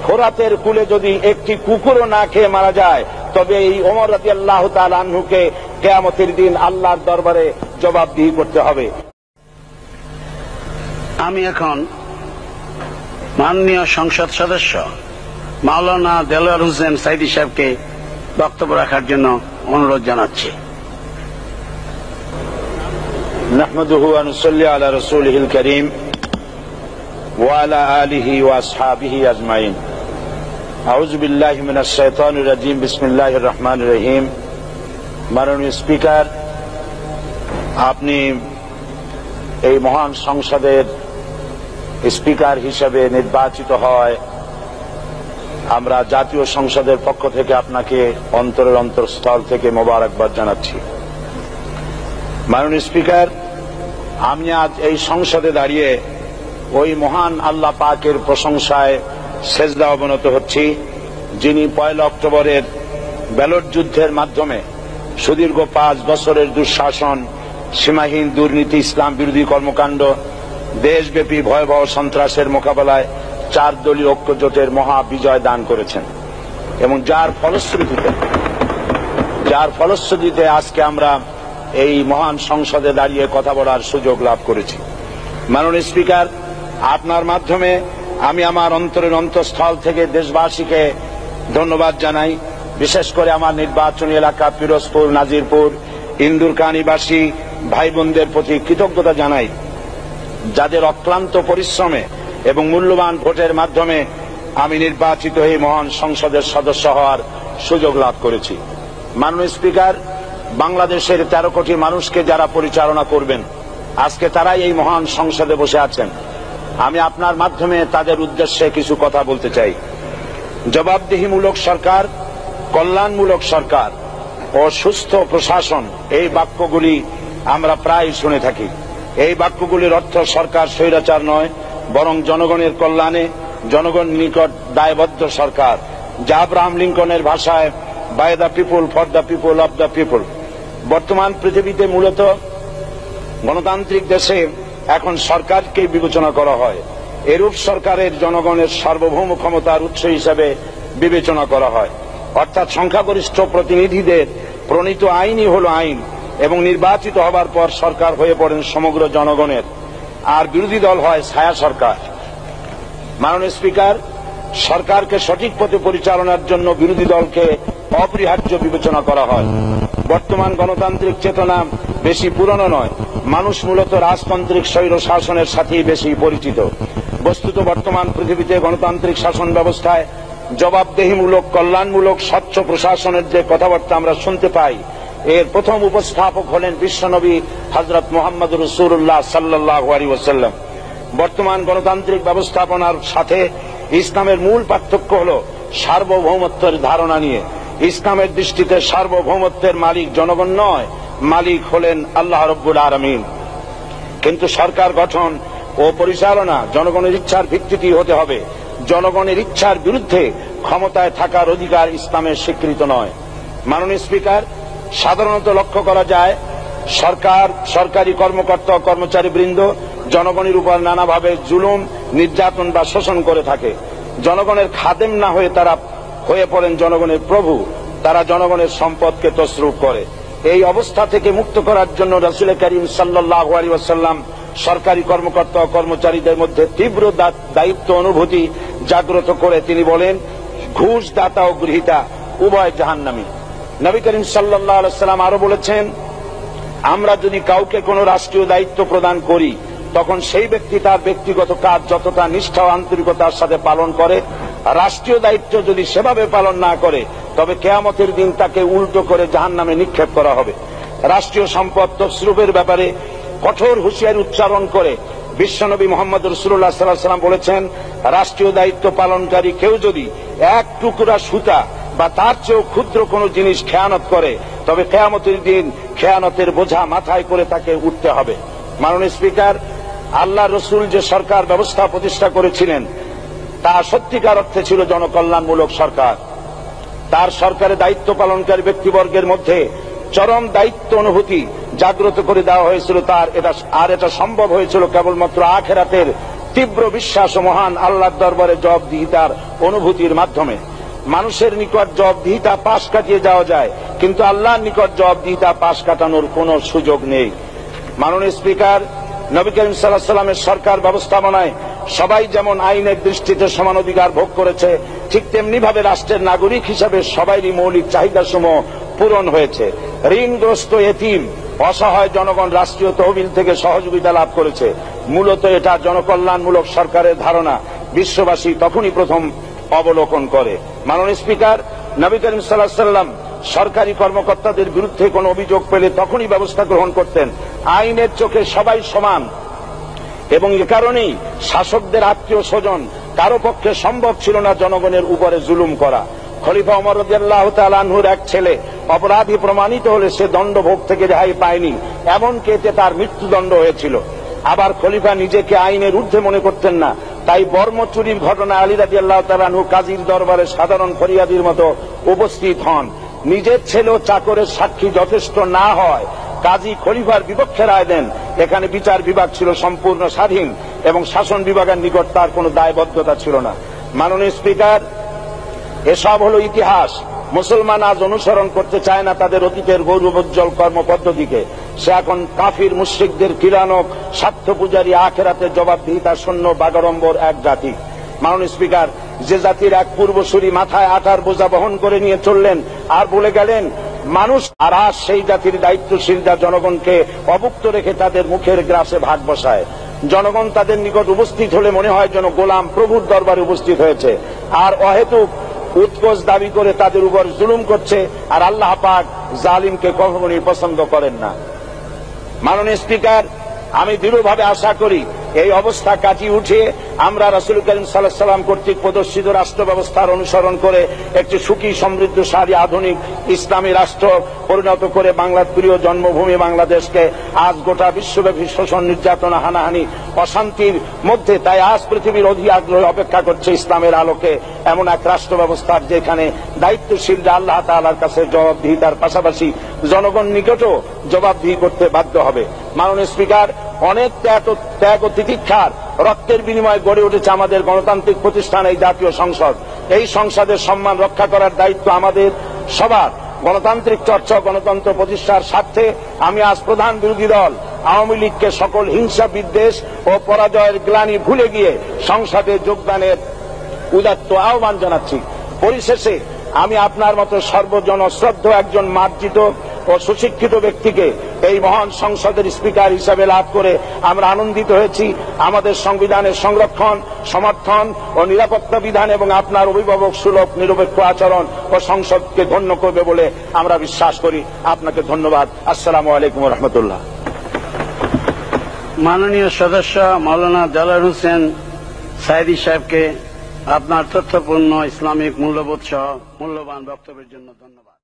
ফোরাতের কূলে যদি একটি কুকুরও না খেয়ে মারা যায়, তবে এই ওমর রাদিয়াল্লাহু তাআলা আনহুকে কিয়ামতের দিন আল্লাহর দরবারে জবাবদিহি করতে হবে। আমি এখন মাননীয় সংসদ সদস্য মাওলানা দেলোয়ার হোসেন সাইদী সাহেবকে বক্তব্য রাখার জন্য অনুরোধ জানাচ্ছি। নাহমাদুহু ওয়া নুসাল্লি আলা রাসূলিহিল কারীম ওয়া আলা আলিহি ওয়া আসহাবিহি আজমাইন। আউযু বিল্লাহি মিনাশ শাইতানির রাজীম। বিসমিল্লাহির রহমানির রহিম। মাননীয় স্পিকার, আপনি এই মহান সংসদের স্পিকার হিসেবে নির্বাচিত হয় আমরা জাতীয় সংসদের পক্ষ থেকে আপনাকে অন্তরের অন্তঃস্থল থেকে মোবারকবাদ জানাচ্ছি। মাননীয় স্পিকার, আমি আজ এই সংসদে দাঁড়িয়ে ওই মহান আল্লাহ পাকের প্রশংসায় সেজদা অবনত হচ্ছি, যিনি 1 অক্টোবরের ব্যালট যুদ্ধের মাধ্যমে সুদীর্ঘ 5 বছরের দুঃশাসন, সীমাহীন দুর্নীতি, ইসলাম বিরোধী কর্মকাণ্ড, দেশব্যাপী ভয়াবহ সন্ত্রাসের মোকাবেলায় 4 দলীয় ঐক্যজোটের মহা বিজয় দান করেছেন এবং যার ফলশ্রুতিতে আজকে আমরা এই মহান সংসদে দাঁড়িয়ে কথা বলার সুযোগ লাভ করেছি। মাননীয় স্পিকার, আপনার মাধ্যমে আমি আমার অন্তরের অন্তঃস্থল থেকে দেশবাসীকে ধন্যবাদ জানাই। বিশেষ করে আমার নির্বাচনী এলাকা পিরোজপুর, নাজিরপুর, ইন্দুরকানীবাসী ভাই বোনদের প্রতি কৃতজ্ঞতা জানাই, যাদের অক্লান্ত পরিশ্রমে এবং মূল্যবান ভোটের মাধ্যমে আমি নির্বাচিত হয়ে মহান সংসদের সদস্য হওয়ার সুযোগ লাভ করেছি। মাননীয় স্পিকার, বাংলাদেশের 13 কোটি মানুষকে যারা পরিচালনা করবেন, আজকে তারাই এই মহান সংসদে বসে আছেন। আমি আপনার মাধ্যমে তাদের উদ্দেশ্যে কিছু কথা বলতে চাই। জবাবদিহিমূলক সরকার, কল্যাণমূলক সরকার ও সুস্থ প্রশাসন, এই বাক্যগুলি আমরা প্রায় শুনে থাকি। এই বাক্যগুলির অর্থ সরকার স্বৈরাচার নয়, বরং জনগণের কল্যাণে জনগণ নিকট দায়বদ্ধ সরকার, যা আব্রাহাম লিঙ্কনের ভাষায় by the people, for the people, of the people. বর্তমান পৃথিবীতে মূলত গণতান্ত্রিক দেশে এখন সরকারকে বিবেচনা করা হয়। এরূপ সরকারের জনগণের সার্বভৌম ক্ষমতার উৎস হিসেবে বিবেচনা করা হয়, অর্থাৎ সংখ্যাগরিষ্ঠ প্রতিনিধিদের প্রণীত আইনই হল আইন এবং নির্বাচিত হবার পর সরকার হয়ে পড়েন সমগ্র জনগণের, আর বিরোধী দল হয় ছায়া সরকার। মাননীয় স্পিকার, সরকারকে সঠিক পথে পরিচালনার জন্য বিরোধী দলকে অপরিহার্য বিবেচনা করা হয়। বর্তমান গণতান্ত্রিক চেতনা বেশি পুরনো নয়, মানুষ মূলত রাজতান্ত্রিক স্বৈর শাসনের সাথেই বেশি পরিচিত। বস্তুত বর্তমান পৃথিবীতে গণতান্ত্রিক শাসন ব্যবস্থায় জবাবদিহিমূলক, কল্যাণমূলক, স্বচ্ছ প্রশাসনের যে কথাবার্তা আমরা শুনতে পাই, এর প্রথম উপস্থাপক হলেন বিশ্বনবী হযরত মুহাম্মদ রাসূলুল্লাহ সাল্লাল্লাহু আলাইহি ওয়াসাল্লাম। বর্তমান গণতান্ত্রিক ব্যবস্থাপনার সাথে ইসলামের মূল পার্থক্য হল সার্বভৌমত্বের ধারণা নিয়ে। ইসলামের দৃষ্টিতে সার্বভৌমত্বের মালিক জনগণ নয়, মালিক হলেন আল্লাহ রাব্বুল আলামিন। কিন্তু সরকার গঠন ও পরিচালনা জনগণের ইচ্ছার ভিত্তিতে হতে হবে। জনগণের ইচ্ছার বিরুদ্ধে ক্ষমতায় থাকার অধিকার ইসলামের স্বীকৃত নয়। মাননীয় স্পিকার, সাধারণত লক্ষ্য করা যায় সরকার, সরকারি কর্মকর্তা ও কর্মচারীবৃন্দ জনগণের উপর নানাভাবে জুলুম, নির্যাতন বা শোষণ করে থাকে। জনগণের খাদেম না হয়ে তারা হয়ে পড়েন জনগণের প্রভু। তারা জনগণের সম্পদকে তসরুপ করে। এই অবস্থা থেকে মুক্ত করার জন্য রাসূল করিম সাল্লাল্লাহু আলাইহি ওয়াসাল্লাম সরকারি কর্মকর্তা ও কর্মচারীদের মধ্যে তীব্র দায়িত্ব অনুভূতি জাগ্রত করে তিনি বলেন, ঘুষ দাতা ও গৃহীতা উভয় জাহান্নামী। নবী করিম সাল্লাল্লাহু আলাইহি ওয়াসাল্লাম আরো বলেছেন, আমরা যদি কাউকে কোনো রাষ্ট্রীয় দায়িত্ব প্রদান করি, তখন সেই ব্যক্তি তার ব্যক্তিগত কাজ যতটা নিষ্ঠা ও আন্তরিকতার সাথে পালন করে, রাষ্ট্রীয় দায়িত্ব যদি সেভাবে পালন না করে, তবে কিয়ামতের দিন তাকে উল্টো করে জাহান্নামে নিক্ষেপ করা হবে। রাষ্ট্রীয় সম্পদ তসরুফের ব্যাপারে কঠোর হুঁশিয়ারি উচ্চারণ করে বিশ্বনবী মুহাম্মদ রাসূলুল্লাহ সাল্লাল্লাহু আলাইহি ওয়াসাল্লাম বলেছেন, রাষ্ট্রীয় দায়িত্ব পালনকারী কেউ যদি এক টুকরা সুতা বা তার চেয়েও ক্ষুদ্র কোনো জিনিস খেয়ানত করে, তবে কিয়ামতের দিন খেয়ানতের বোঝা মাথায় করে তাকে উঠতে হবে। মাননীয় স্পিকার, আল্লাহ রসুল যে সরকার ব্যবস্থা প্রতিষ্ঠা করেছিলেন তা সত্যিকার অর্থে ছিল জনকল্যাণমূলক সরকার। তার সরকারে দায়িত্ব পালনকারী ব্যক্তিবর্গের মধ্যে চরম দায়িত্ব অনুভূতি জাগ্রত করে দেওয়া হয়েছিল। এটা সম্ভব হয়েছিল কেবলমাত্র আখিরাতের তীব্র বিশ্বাস ও মহান আল্লাহর দরবারে জবাবদিহিতার অনুভূতির মাধ্যমে। মানুষের নিকট জবাবদিহিতা পাশ কাটিয়ে যাওয়া যায়, কিন্তু আল্লাহর নিকট জবাবদিহিতা পাশ কাটানোর কোনো সুযোগ নেই। মাননীয় স্পিকার, নবী করিম সাল্লাল্লাহু আলাইহি ওয়াসাল্লামের সরকার ব্যবস্থাপনায় সবাই যেমন আইনের দৃষ্টিতে সমান অধিকার ভোগ করেছে, ঠিক তেমনি ভাবে রাষ্ট্রের নাগরিক হিসাবে সবারই মৌলিক চাহিদাসমূহ পূরণ হয়েছে। ঋণগ্রস্ত এতিম অসহায় জনগণ রাষ্ট্রীয় তহবিল থেকে সহযোগিতা লাভ করেছে। মূলত এটা জনকল্যাণমূলক সরকারের ধারণা বিশ্ববাসী তখনই প্রথম অবলোকন করে। মাননীয় স্পিকার, নবী করিম সাল্লাল্লাহু আলাইহি ওয়াসাল্লাম সরকারি কর্মকর্তাদের বিরুদ্ধে কোনো অভিযোগ পেলে তখনই ব্যবস্থা গ্রহণ করতেন। আইনের চোখে সবাই সমান, এবং এ কারণেই শাসকদের আত্মীয় স্বজন কারো পক্ষে সম্ভব ছিল না জনগণের উপরে জুলুম করা। খলিফা ওমর রাদিয়াল্লাহু তাআলা আনহুর এক ছেলে অপরাধী প্রমাণিত হলে সে দণ্ডভোগ থেকে রেহাই পায়নি, এমনকি এতে তার মৃত্যুদণ্ড হয়েছিল। আবার খলিফা নিজেকে আইনের ঊর্ধ্বে মনে করতেন না, তাই বর্ম চুরির ঘটনায় আলী রাদিয়াল্লাহু তাআলা আনহু কাজীর দরবারে সাধারণ ফরিয়াদির মতো উপস্থিত হন। নিজের ছেলে ও চাকরের সাক্ষী যথেষ্ট না হয় কাজী খলিফার বিপক্ষে রায় দেন। এখানে বিচার বিভাগ ছিল সম্পূর্ণ স্বাধীন এবং শাসন বিভাগের নিকট তার কোনো দায়বদ্ধতা ছিল না। মাননীয় স্পিকার, এসব হলো ইতিহাস। মুসলমান আজ অনুসরণ করতে চায় না তাদের অতীতের গৌরবোজ্জ্বল কর্মপদ্ধতিকে। সে এখন কাফির মুশরিকদের কিরানক স্বার্থ পূজারী আখেরাতে জবাবদিহিতা শূন্য বাগাড়ম্বর এক জাতি। মাননীয় স্পিকার, যে জাতির এক পূর্বসূরি মাথায় আটার বোঝা বহন করে নিয়ে চললেন আর বলে গেলেন মানুষ, আর আজ সেই জাতির দায়িত্বশীলরা জনগণকে অভুক্ত রেখে তাদের মুখের গ্রাসে ভাগ বসায়। জনগণ তাদের নিকট উপস্থিত হলে মনে হয় যেন গোলাম প্রভুর দরবারে উপস্থিত হয়েছে, আর অহেতুক উৎকোচ দাবি করে তাদের উপর জুলুম করছে। আর আল্লাহ পাক জালিমকে কখনোই পছন্দ করেন না। মাননীয় স্পিকার, আমি দৃঢ়ভাবে আশা করি এই অবস্থা কাটিয়ে উঠিয়ে আমরা রাসূল করিম সাল্লাল্লাহু আলাইহি ওয়াসাল্লাম কর্তৃক প্রদর্শিত রাষ্ট্র ব্যবস্থার অনুসরণ করে একটি সুখী সমৃদ্ধশালী আধুনিক ইসলামী রাষ্ট্র পরিণত করে বাংলার প্রিয় জন্মভূমি বাংলাদেশকে আজ গোটা বিশ্বব্যাপী শোষণ, নির্যাতন, হানাহানি, অশান্তির মধ্যে, তাই আজ পৃথিবীর অধীর আগ্রহে অপেক্ষা করছে ইসলামের আলোকে এমন এক রাষ্ট্র ব্যবস্থার যেখানে দায়িত্বশীলরা আল্লাহ তাআলার কাছে জবাবদিহিতার পাশাপাশি জনগণ নিকটও জবাবদিহি করতে বাধ্য হবে। মাননীয় স্পিকার, অনেক ত্যাগ ও তিতিক্ষার রক্তের বিনিময়ে গড়ে উঠেছে আমাদের গণতান্ত্রিক প্রতিষ্ঠান এই জাতীয় সংসদ। এই সংসদের সম্মান রক্ষা করার দায়িত্ব আমাদের সবার। গণতান্ত্রিক চর্চা, গণতন্ত্র প্রতিষ্ঠার স্বার্থে আমি আজ প্রধান বিরোধী দল আওয়ামী লীগকে সকল হিংসা, বিদ্বেষ ও পরাজয়ের গ্লানি ভুলে গিয়ে সংসদে যোগদানের উদাত্ত আহ্বান জানাচ্ছি। পরিশেষে আমি আপনার মতো সর্বজনশ্রদ্ধ একজন মার্জিত ও সুশিক্ষিত ব্যক্তিকে এই মহান সংসদের স্পিকার হিসাবে লাভ করে আমরা আনন্দিত হয়েছি। আমাদের সংবিধানের সংরক্ষণ, সমর্থন ও নিরাপত্তা বিধান এবং আপনার অভিভাবক সুলভ নিরপেক্ষ আচরণ ও সংসদকে ধন্য করবে বলে আমরা বিশ্বাস করি। আপনাকে ধন্যবাদ। আসসালামু আলাইকুম ওয়া রাহমাতুল্লাহ। মাননীয় সদস্য মাওলানা দেলোয়ার হোসেন সাঈদী সাহেবকে আপনার তথ্যপূর্ণ ইসলামিক মূল্যবোধ সহ মূল্যবান বক্তব্যের জন্য ধন্যবাদ।